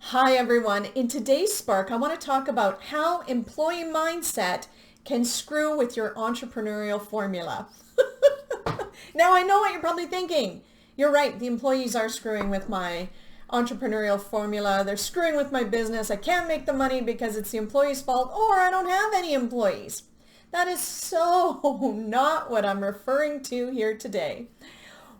Hi everyone. In today's Spark, I want to talk about how employee mindset can screw with your entrepreneurial formula. Now I know what you're probably thinking. You're right, the employees are screwing with my entrepreneurial formula. They're screwing with my business. I can't make the money because it's the employee's fault, or I don't have any employees. That is so not what I'm referring to here today.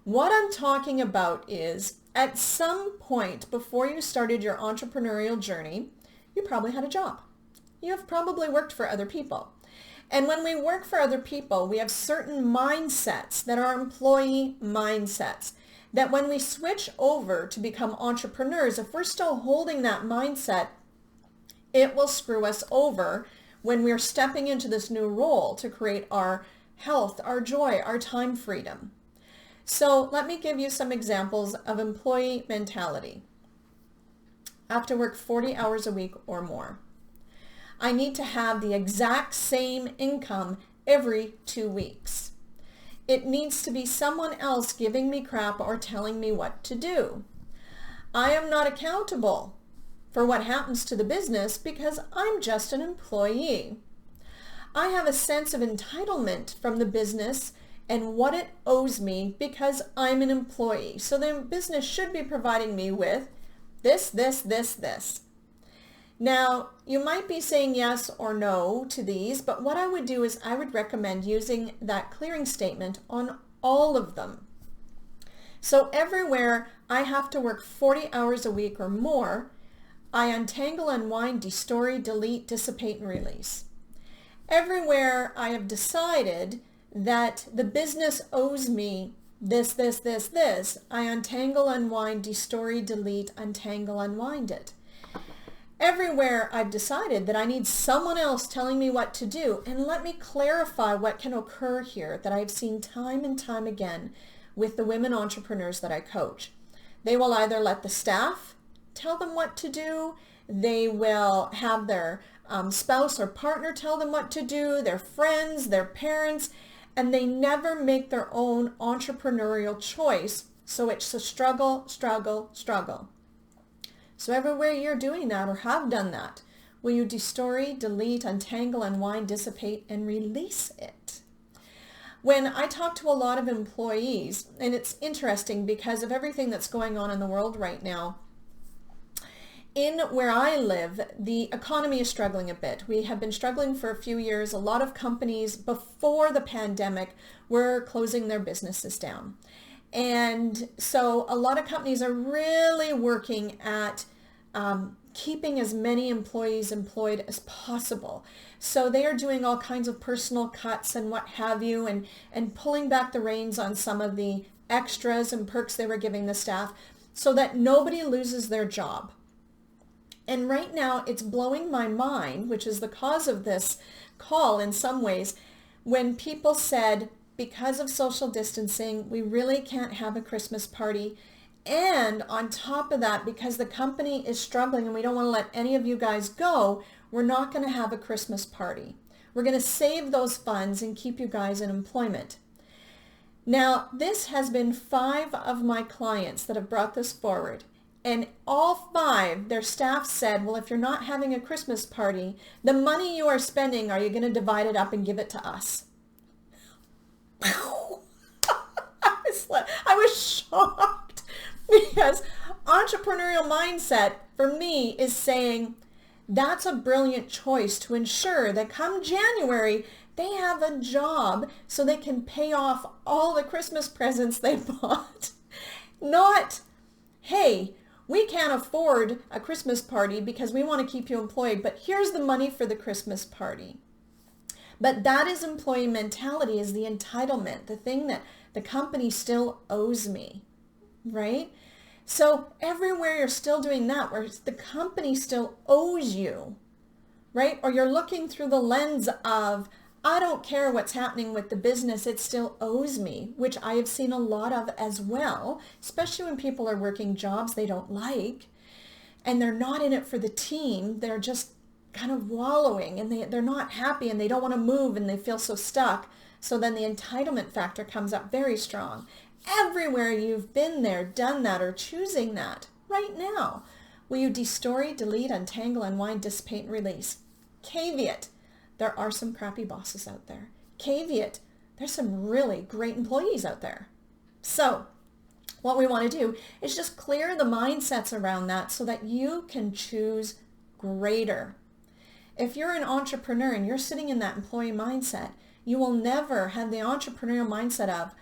What I'm talking about is at some point before you started your entrepreneurial journey, you probably had a job. You have probably worked for other people. And when we work for other people, we have certain mindsets that are employee mindsets that when we switch over to become entrepreneurs, if we're still holding that mindset, it will screw us over when we're stepping into this new role to create our health, our joy, our time freedom. So let me give you some examples of employee mentality. I have to work 40 hours a week or more. I need to have the exact same income every 2 weeks. It needs to be someone else giving me crap or telling me what to do. I am not accountable for what happens to the business because I'm just an employee. I have a sense of entitlement from the business and what it owes me because I'm an employee. So the business should be providing me with this. Now, you might be saying yes or no to these, but what I would do is I would recommend using that clearing statement on all of them. So everywhere I have to work 40 hours a week or more, I untangle, unwind, destory, delete, dissipate, and release. Everywhere I have decided that the business owes me this, I untangle, unwind, destory, delete, untangle, unwind it. Everywhere I've decided that I need someone else telling me what to do, and let me clarify what can occur here that I've seen time and time again with the women entrepreneurs that I coach. They will either let the staff tell them what to do, they will have their spouse or partner tell them what to do, their friends, their parents, and they never make their own entrepreneurial choice. So it's a struggle. So everywhere you're doing that or have done that, will you destory, delete, untangle, unwind, dissipate, and release it? When I talk to a lot of employees, and it's interesting because of everything that's going on in the world right now, in where I live, the economy is struggling a bit. We have been struggling for a few years. A lot of companies before the pandemic were closing their businesses down. And so a lot of companies are really working at keeping as many employees employed as possible. So they are doing all kinds of personal cuts and what have you, and pulling back the reins on some of the extras and perks they were giving the staff so that nobody loses their job. And right now it's blowing my mind, which is the cause of this call in some ways, when people said, because of social distancing, we really can't have a Christmas party. And on top of that, because the company is struggling and we don't want to let any of you guys go, we're not going to have a Christmas party. We're going to save those funds and keep you guys in employment. Now, this has been 5 of my clients that have brought this forward. And all 5, their staff said, well, if you're not having a Christmas party, the money you are spending, are you going to divide it up and give it to us? I was shocked because entrepreneurial mindset for me is saying that's a brilliant choice to ensure that come January, they have a job so they can pay off all the Christmas presents they bought. Not, hey, we can't afford a Christmas party because we want to keep you employed, but here's the money for the Christmas party. But that is employee mentality, is the entitlement, the thing that the company still owes me, right? So everywhere you're still doing that, where the company still owes you, right? Or you're looking through the lens of, I don't care what's happening with the business, it still owes me, which I have seen a lot of as well, especially when people are working jobs they don't like and they're not in it for the team. They're just kind of wallowing and they're not happy and they don't want to move and they feel so stuck. So then the entitlement factor comes up very strong. Everywhere you've been there, done that, or choosing that right now, Will you de-story, delete, untangle, unwind, dissipate, and release? Caveat, there are some crappy bosses out there. Caveat, there's some really great employees out there. So what we want to do is just clear the mindsets around that so that you can choose greater. If you're an entrepreneur and you're sitting in that employee mindset, you will never have the entrepreneurial mindset of,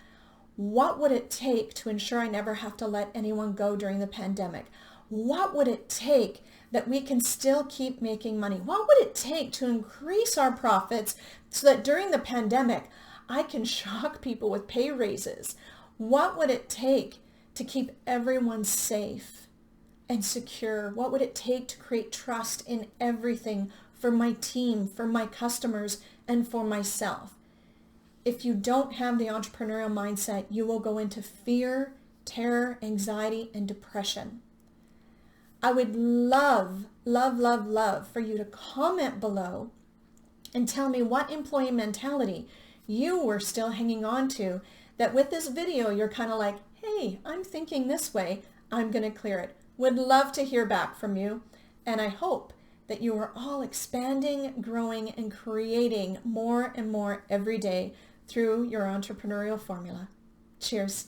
what would it take to ensure I never have to let anyone go during the pandemic? What would it take that we can still keep making money? What would it take to increase our profits so that during the pandemic, I can shock people with pay raises? What would it take to keep everyone safe and secure? What would it take to create trust in everything for my team, for my customers, and for myself? If you don't have the entrepreneurial mindset, you will go into fear, terror, anxiety, and depression. I would love, love, love, love for you to comment below and tell me what employee mentality you were still hanging on to, that with this video, you're kind of like, hey, I'm thinking this way, I'm going to clear it. Would love to hear back from you. And I hope that you are all expanding, growing, and creating more and more every day through your entrepreneurial formula. Cheers.